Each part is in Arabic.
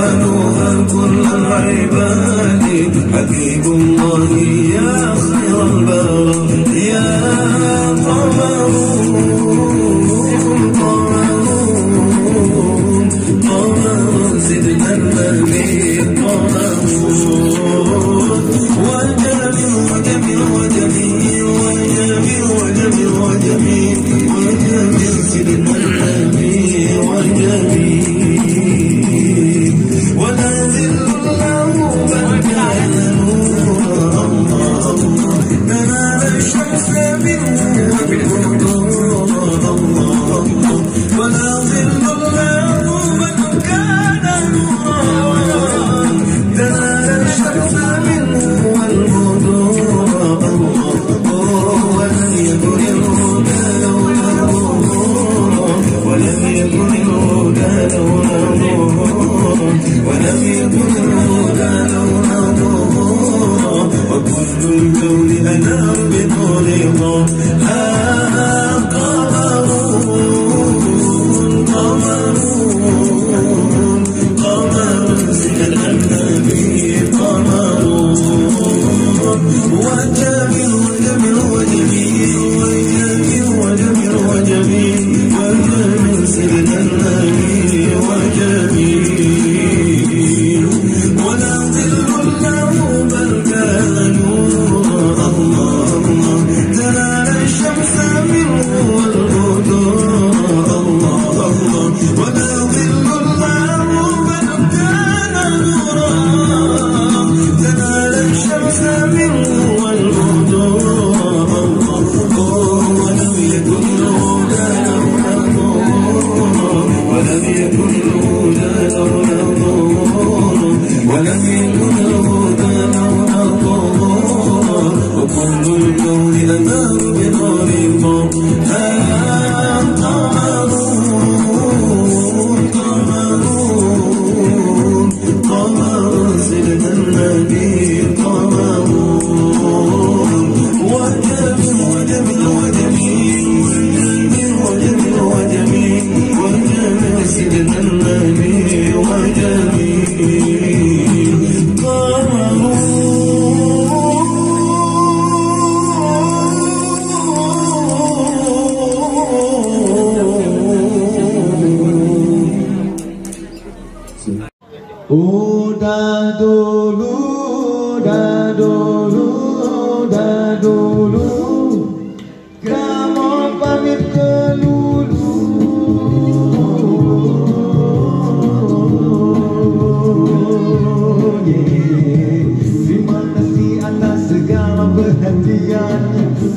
وأنوها كل العباد حبيب الله يا خير البرر يا قمر قمر سيدنا النبي قمر وجميل وجميل وجميل وجميل وجميل وجميل وجميل سيدنا النبي وجميل ولا ذل له بل كان نورا الله الله تنال الشمس منه والقدور الله الله ولا ذل له بل كان نورا تنال الشمس منه والقدور الله ولم يكن الهدى لولا ظهور ولم يكن الهدى لولا ظهور ولم يكن الهدى لولا ظهور وكل الكون أنار بنور الله قمر قمر قمر سيدنا النبي قمر وجميل وجميل وجميل وجميل وجميل وجميل وجميل سيدنا النبي وجميل ولا ظل له بل كان نورا الله الله تنال الشمس منه والغدور الله الله ولا ظل له بل كان نورا تنال الشمس منه والغدور الله ولم يكن الهدى لولا ظهور ولم يكن الهدى لولا ظهور ولم يكن الهدى لولا ظهور وكل الكون أنار بنور الله قمر قمر قمر سيدنا النبي قمر وجميل وجميل وجميل وجميل وجميل وجميل وجميل سيدنا النبي وجميل قمر Udah dulu, udah dulu, udah dulu, kamu pamit ke lulu. Terima kasih atas segala perhatian.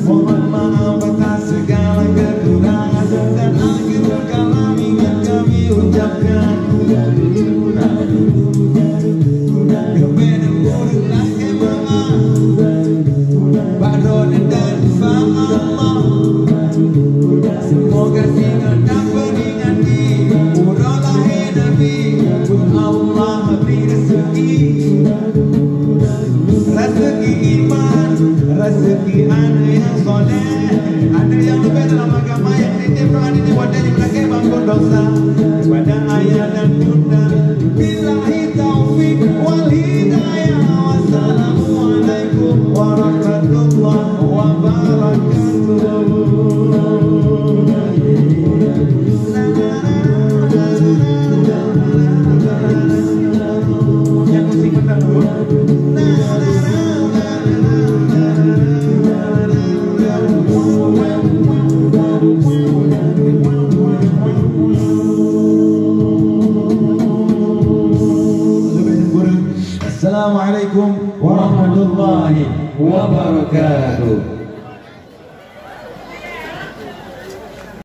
Mohon maaf atas segala kekurangan dan akhir kala ingin kami ucapkan. Semoga dengan peringati umrah lahir Nabi, Allah beri rezeki, rezeki iman, rezeki anak yang soleh, anak yang lebih dalam agama yang titip rohani di wadahnya berakhir bangun dosa kepada ayah dan bunda. Billahi taufik wal hidayah. Wassalamualaikum warahmatullahi wabarakatuh. Yang musik benar dulu. Assalamualaikum warahmatullahi wabarakatuh.